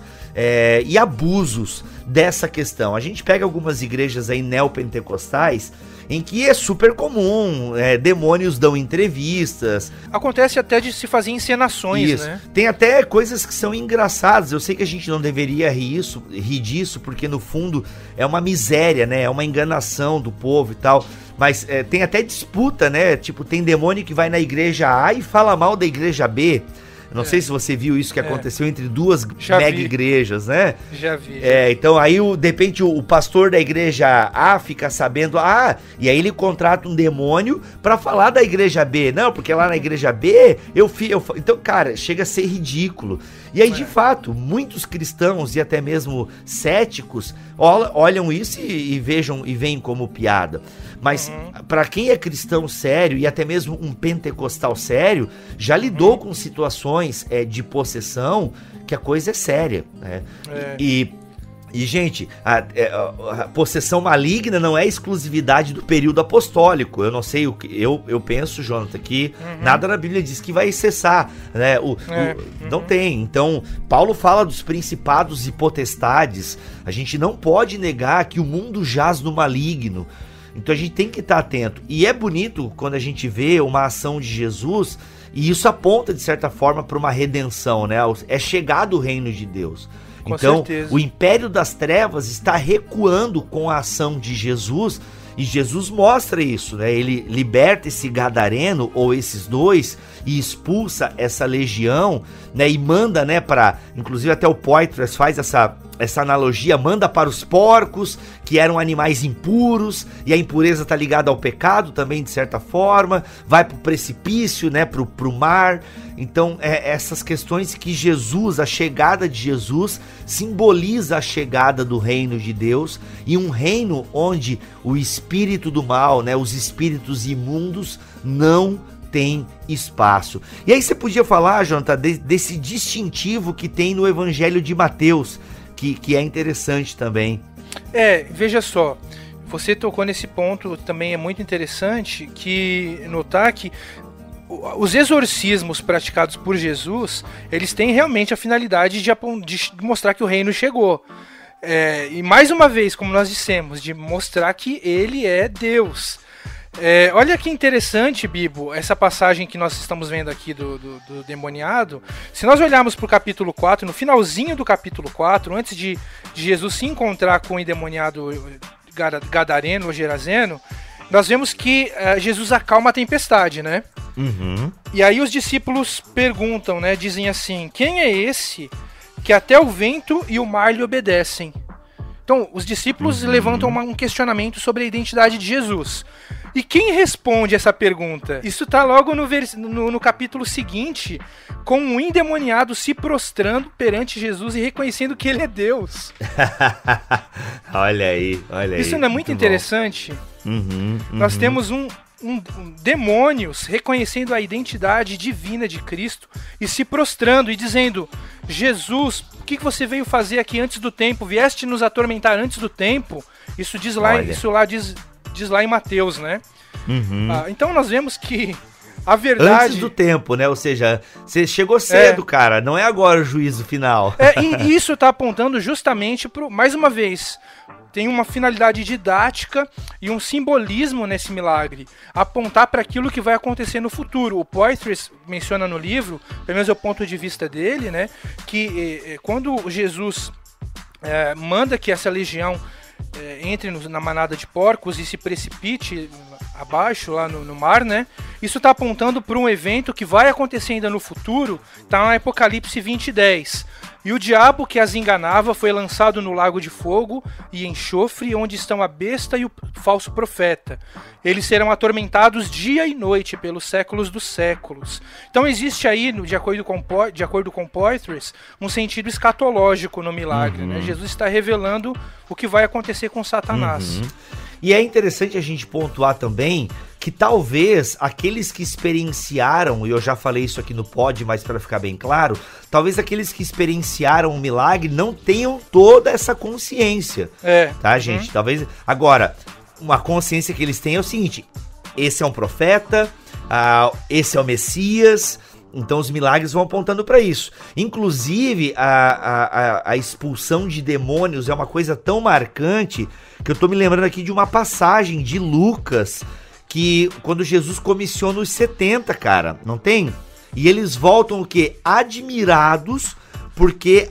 [SPEAKER 2] e abusos dessa questão. A gente pega algumas igrejas aí neopentecostais em que é super comum, demônios dão entrevistas.
[SPEAKER 3] Acontece até de se fazer encenações,
[SPEAKER 2] isso,
[SPEAKER 3] né?
[SPEAKER 2] Tem até coisas que são engraçadas. Eu sei que a gente não deveria rir disso, porque no fundo é uma miséria, né? É uma enganação do povo e tal. Mas tem até disputa, né? Tipo, tem demônio que vai na igreja A e fala mal da igreja B. Não sei se você viu isso que aconteceu entre duas mega igrejas, né?
[SPEAKER 3] Já vi.
[SPEAKER 2] Então aí, de repente, o pastor da igreja A fica sabendo, e aí ele contrata um demônio pra falar da igreja B. Não, porque lá na igreja B, então, cara, chega a ser ridículo. E aí, de fato, muitos cristãos e até mesmo céticos olham isso e veem como piada. Mas para quem é cristão sério e até mesmo um pentecostal sério, já lidou com situações de possessão que a coisa é séria, né? E, gente, a possessão maligna não é exclusividade do período apostólico. Eu não sei, eu penso, Jonathan, que nada na Bíblia diz que vai cessar, né? Não tem. Então, Paulo fala dos principados e potestades. A gente não pode negar que o mundo jaz no maligno. Então a gente tem que estar atento. E é bonito quando a gente vê uma ação de Jesus, e isso aponta, de certa forma, para uma redenção, né? É chegado o reino de Deus. Então, o império das trevas está recuando com a ação de Jesus, e Jesus mostra isso, né? Ele liberta esse gadareno, ou esses dois, e expulsa essa legião, né? E manda, né, inclusive até o Poitras faz essa analogia, manda para os porcos, que eram animais impuros, e a impureza está ligada ao pecado também, de certa forma, vai para o precipício, né, para o mar. Então, essas questões que Jesus, a chegada de Jesus, simboliza a chegada do reino de Deus, e um reino onde o espírito do mal, né, os espíritos imundos, não tem espaço. E aí você podia falar, Jonathan, desse distintivo que tem no Evangelho de Mateus, que é interessante também.
[SPEAKER 3] Veja só, você tocou nesse ponto, também é muito interessante que notar que os exorcismos praticados por Jesus, eles têm realmente a finalidade de mostrar que o reino chegou. E mais uma vez, como nós dissemos, de mostrar que ele é Deus. Olha que interessante, Bibo, essa passagem que nós estamos vendo aqui do demoniado. Se nós olharmos para o capítulo 4, no finalzinho do capítulo 4, antes de Jesus se encontrar com o endemoniado gadareno ou gerazeno, nós vemos que Jesus acalma a tempestade, né? E aí os discípulos perguntam, né? Dizem assim: quem é esse que até o vento e o mar lhe obedecem? Então, os discípulos levantam um questionamento sobre a identidade de Jesus. E quem responde essa pergunta? Isso está logo no capítulo seguinte, com um endemoniado se prostrando perante Jesus e reconhecendo que ele é Deus.
[SPEAKER 2] Olha aí.
[SPEAKER 3] Isso não é muito interessante? Nós temos demônios reconhecendo a identidade divina de Cristo e se prostrando e dizendo: Jesus, o que você veio fazer aqui antes do tempo? Vieste nos atormentar antes do tempo? Isso diz lá, diz lá em Mateus, né? Então nós vemos que a verdade...
[SPEAKER 2] Antes do tempo, né? Ou seja, você chegou cedo, cara. Não é agora o juízo final.
[SPEAKER 3] E isso está apontando justamente para, mais uma vez, tem uma finalidade didática e um simbolismo nesse milagre, apontar para aquilo que vai acontecer no futuro. O Poitras menciona no livro, pelo menos é o ponto de vista dele, né, que quando Jesus manda que essa legião entre na manada de porcos e se precipite abaixo lá no mar, né? Isso está apontando para um evento que vai acontecer ainda no futuro, está no Apocalipse 20:10. E o diabo que as enganava foi lançado no lago de fogo e enxofre, onde estão a besta e o falso profeta. Eles serão atormentados dia e noite pelos séculos dos séculos. Então existe aí, de acordo com Poitras, um sentido escatológico no milagre, né? Jesus está revelando o que vai acontecer com Satanás.
[SPEAKER 2] E é interessante a gente pontuar também que talvez aqueles que experienciaram, e eu já falei isso aqui no pod, mas para ficar bem claro, talvez aqueles que experienciaram o milagre não tenham toda essa consciência, tá, gente? Talvez, agora, uma consciência que eles têm é o seguinte: esse é um profeta, esse é o Messias. Então os milagres vão apontando para isso. Inclusive, a expulsão de demônios é uma coisa tão marcante que eu tô me lembrando aqui de uma passagem de Lucas, que quando Jesus comissiona os 70, cara, não tem? E eles voltam o quê? Admirados, porque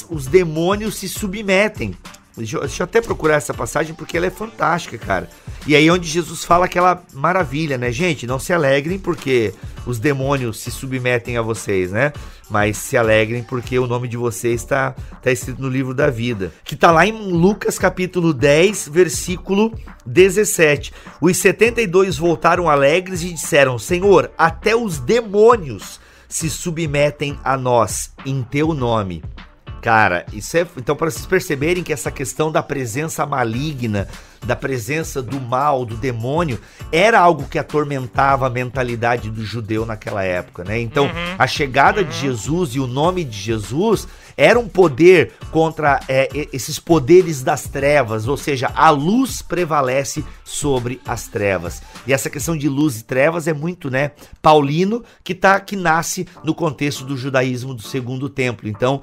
[SPEAKER 2] os demônios se submetem. Deixa eu até procurar essa passagem porque ela é fantástica, cara. E aí onde Jesus fala aquela maravilha, né? Gente, não se alegrem porque os demônios se submetem a vocês, né? Mas se alegrem porque o nome de vocês está escrito no livro da vida. Que está lá em Lucas capítulo 10, versículo 17. Os 72 voltaram alegres e disseram: Senhor, até os demônios se submetem a nós em teu nome. Cara, isso é... Então, para vocês perceberem que essa questão da presença maligna, da presença do mal, do demônio, era algo que atormentava a mentalidade do judeu naquela época, né? Então, a chegada de Jesus e o nome de Jesus era um poder contra esses poderes das trevas, ou seja, a luz prevalece sobre as trevas. E essa questão de luz e trevas é muito, né, paulino, que nasce no contexto do judaísmo do Segundo Templo. Então,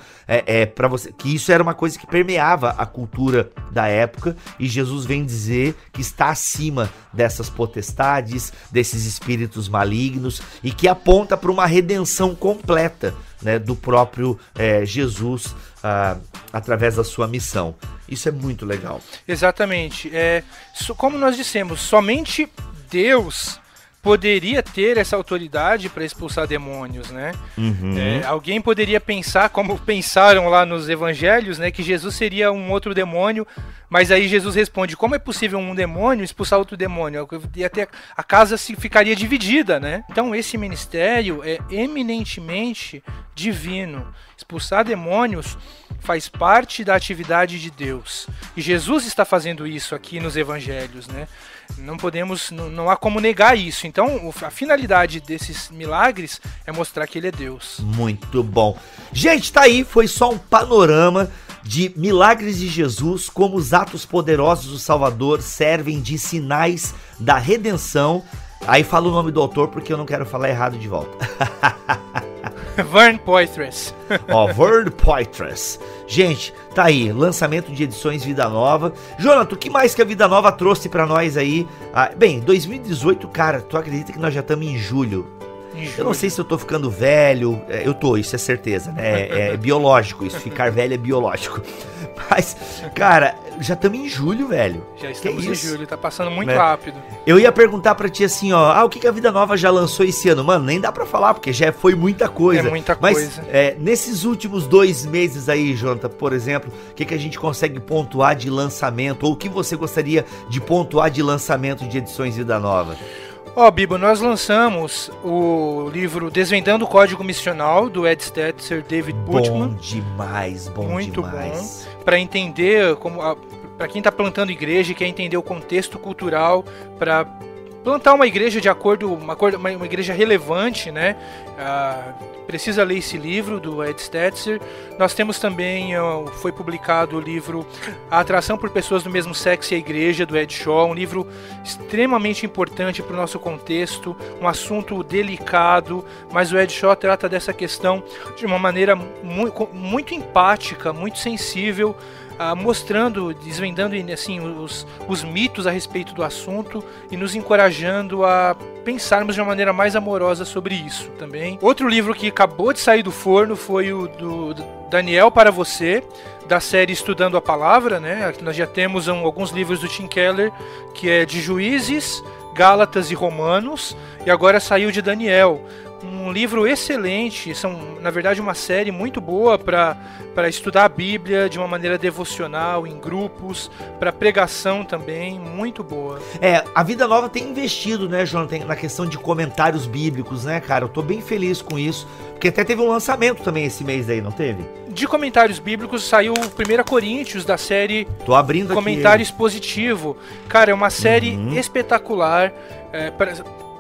[SPEAKER 2] para você que isso era uma coisa que permeava a cultura da época, e Jesus vem dizer que está acima dessas potestades, desses espíritos malignos, e que aponta para uma redenção completa, né, do próprio Jesus através da sua missão. Isso é muito legal.
[SPEAKER 3] Exatamente. Como nós dissemos, somente Deus poderia ter essa autoridade para expulsar demônios, né? Alguém poderia pensar, como pensaram lá nos evangelhos, né, que Jesus seria um outro demônio, mas aí Jesus responde: como é possível um demônio expulsar outro demônio? E até a casa ficaria dividida, né? Então esse ministério é eminentemente divino. Expulsar demônios faz parte da atividade de Deus. E Jesus está fazendo isso aqui nos evangelhos, né? Não há como negar isso. Então, a finalidade desses milagres é mostrar que ele é Deus.
[SPEAKER 2] Muito bom. Gente, tá aí, foi só um panorama de milagres de Jesus, como os atos poderosos do Salvador servem de sinais da redenção. Aí fala o nome do autor porque eu não quero falar errado de volta.
[SPEAKER 3] Vern Poitras.
[SPEAKER 2] Vern Poitras. Gente, tá aí, lançamento de edições Vida Nova. Jonathan, o que mais que a Vida Nova trouxe pra nós aí? Bem, 2018, cara, tu acredita que nós já estamos em julho? Eu não sei se eu tô ficando velho, eu tô, isso é certeza, né? É biológico, isso, ficar velho é biológico. Mas, cara, já estamos em julho, velho.
[SPEAKER 3] Já estamos em julho, tá passando muito rápido.
[SPEAKER 2] Eu ia perguntar pra ti assim, o que a Vida Nova já lançou esse ano? Mano, nem dá pra falar, porque já foi muita coisa.
[SPEAKER 3] É muita coisa.
[SPEAKER 2] Mas, nesses últimos 2 meses aí, Jonathan, por exemplo, o que a gente consegue pontuar de lançamento? Ou o que você gostaria de pontuar de lançamento de edições Vida Nova?
[SPEAKER 3] Bibo, nós lançamos o livro Desvendando o Código Missional, do Ed Stetzer, David Putman.
[SPEAKER 2] Bom demais.
[SPEAKER 3] Muito bom. Para entender, para quem está plantando igreja e quer entender o contexto cultural, para plantar uma igreja de acordo, uma igreja relevante, né? Precisa ler esse livro do Ed Stetzer. Nós temos também, foi publicado o livro A Atração por Pessoas do Mesmo Sexo e a Igreja, do Ed Shaw, um livro extremamente importante para o nosso contexto, um assunto delicado, mas o Ed Shaw trata dessa questão de uma maneira muito empática, muito sensível, mostrando, desvendando assim, os mitos a respeito do assunto e nos encorajando a pensarmos de uma maneira mais amorosa sobre isso também. Outro livro que acabou de sair do forno foi o do Daniel para Você, da série Estudando a Palavra, né? Nós já temos alguns livros do Tim Keller, que é de Juízes, Gálatas e Romanos, e agora saiu de Daniel. Um livro excelente, são na verdade uma série muito boa para estudar a Bíblia de uma maneira devocional, em grupos, para pregação também, muito boa.
[SPEAKER 2] A Vida Nova tem investido, né, Jonathan, na questão de comentários bíblicos, né, cara? Eu tô bem feliz com isso, porque até teve um lançamento também esse mês aí, não teve?
[SPEAKER 3] De comentários bíblicos saiu 1 Coríntios, da série
[SPEAKER 2] Tô abrindo
[SPEAKER 3] Comentário Expositivo. Cara, é uma série espetacular,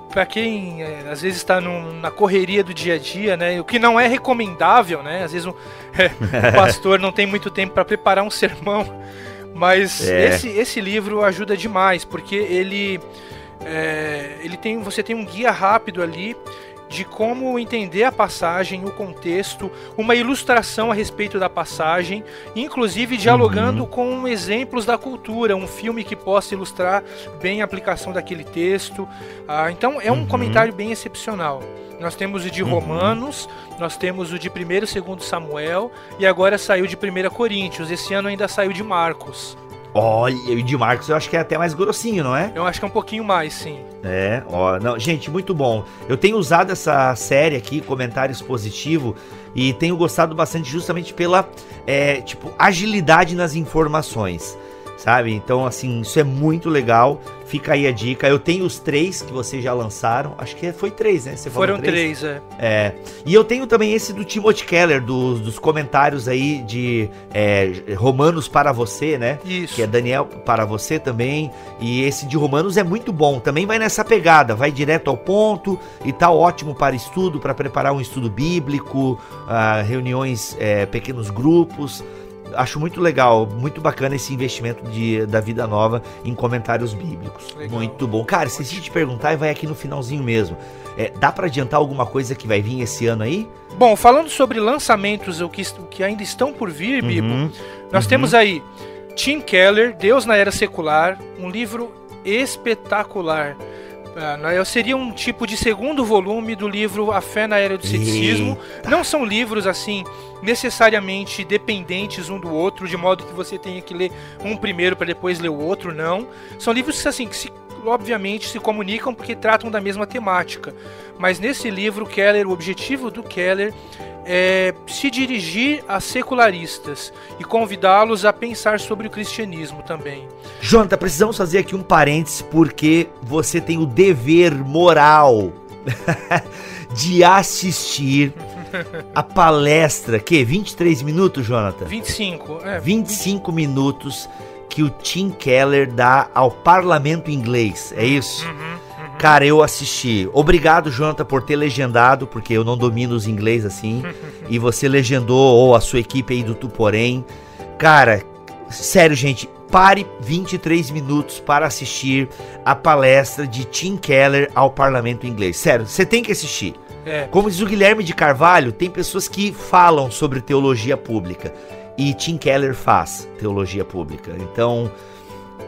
[SPEAKER 3] para quem às vezes está na correria do dia a dia, né? O que não é recomendável, né? Às vezes o pastor não tem muito tempo para preparar um sermão, mas esse livro ajuda demais, porque você tem um guia rápido ali de como entender a passagem, o contexto, uma ilustração a respeito da passagem, inclusive dialogando com exemplos da cultura, um filme que possa ilustrar bem a aplicação daquele texto. Então é um comentário bem excepcional. Nós temos o de Romanos, nós temos o de 1º e 2º Samuel, e agora saiu de 1 Coríntios. Esse ano ainda saiu de Marcos.
[SPEAKER 2] Olha, o de Marcos eu acho que é até mais grossinho, não é?
[SPEAKER 3] Eu acho que é um pouquinho mais, sim.
[SPEAKER 2] Não, gente, muito bom. Eu tenho usado essa série aqui, comentários positivos, e tenho gostado bastante justamente pela agilidade nas informações, sabe? Então, assim, isso é muito legal. Fica aí a dica. Eu tenho os 3 que vocês já lançaram. Acho que foi 3, né? Você falou
[SPEAKER 3] Foram 3,
[SPEAKER 2] E eu tenho também esse do Timothy Keller, dos comentários aí de Romanos para você, né?
[SPEAKER 3] Isso.
[SPEAKER 2] Que é Daniel para você também. E esse de Romanos é muito bom. Também vai nessa pegada, vai direto ao ponto e tá ótimo para estudo, para preparar um estudo bíblico, reuniões, pequenos grupos. Acho muito legal, muito bacana esse investimento da Vida Nova em comentários bíblicos. Legal. Muito bom. Cara, se a gente te perguntar, vai aqui no finalzinho mesmo. Dá pra adiantar alguma coisa que vai vir esse ano aí?
[SPEAKER 3] Bom, falando sobre lançamentos, o que ainda estão por vir, Bibo, nós temos aí Tim Keller, Deus na Era Secular, um livro espetacular. Seria um tipo de segundo volume do livro A Fé na Era do Ceticismo. Eita. Não são livros, assim, necessariamente dependentes um do outro, de modo que você tenha que ler um primeiro para depois ler o outro, não. São livros assim, que obviamente se comunicam porque tratam da mesma temática. Mas nesse livro, o objetivo do Keller é se dirigir a secularistas e convidá-los a pensar sobre o cristianismo também.
[SPEAKER 2] Jonathan, precisamos fazer aqui um parênteses porque você tem o dever moral de assistir a palestra, 23 minutos, Jonathan?
[SPEAKER 3] 25.
[SPEAKER 2] 25 minutos que o Tim Keller dá ao parlamento inglês, é isso? Cara, eu assisti. Obrigado, Jonathan, por ter legendado, porque eu não domino os inglês assim. E você legendou, ou a sua equipe aí do Tuporém. Cara, sério, gente, pare 23 minutos para assistir a palestra de Tim Keller ao parlamento inglês. Sério, você tem que assistir. Como diz o Guilherme de Carvalho, tem pessoas que falam sobre teologia pública. E Tim Keller faz teologia pública. Então,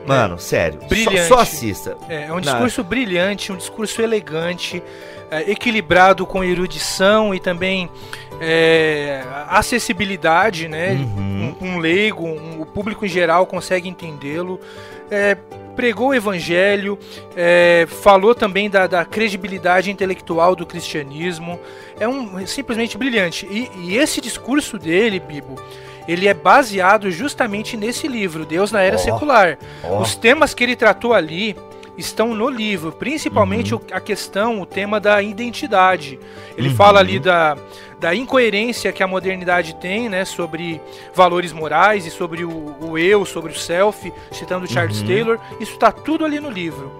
[SPEAKER 2] mano, sério, só assista.
[SPEAKER 3] É um discurso brilhante, um discurso elegante, equilibrado com erudição e também acessibilidade, né? Um leigo, o público em geral consegue entendê-lo. Pregou o evangelho, falou também da credibilidade intelectual do cristianismo. É simplesmente brilhante. E esse discurso dele, Bibo, ele é baseado justamente nesse livro, Deus na Era Secular. Os temas que ele tratou ali estão no livro, principalmente o tema da identidade. Ele fala ali da incoerência que a modernidade tem, né, sobre valores morais e sobre o eu, sobre o self, citando Charles Taylor. Isso está tudo ali no livro.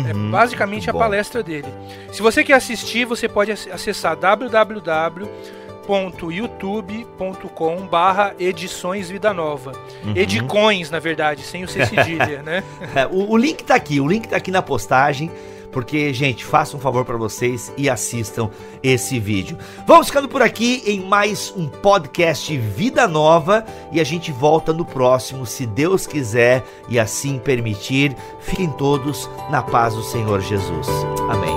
[SPEAKER 3] É basicamente a palestra dele. Se você quer assistir, você pode acessar www.youtube.com/edições Vida Nova. Edicões, na verdade, sem o C cedilha, né?
[SPEAKER 2] O link tá aqui na postagem, porque, gente, façam um favor para vocês e assistam esse vídeo. Vamos ficando por aqui em mais um podcast Vida Nova e a gente volta no próximo, se Deus quiser e assim permitir. Fiquem todos na paz do Senhor Jesus. Amém.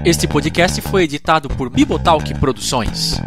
[SPEAKER 4] Este podcast foi editado por Bibotalk Produções.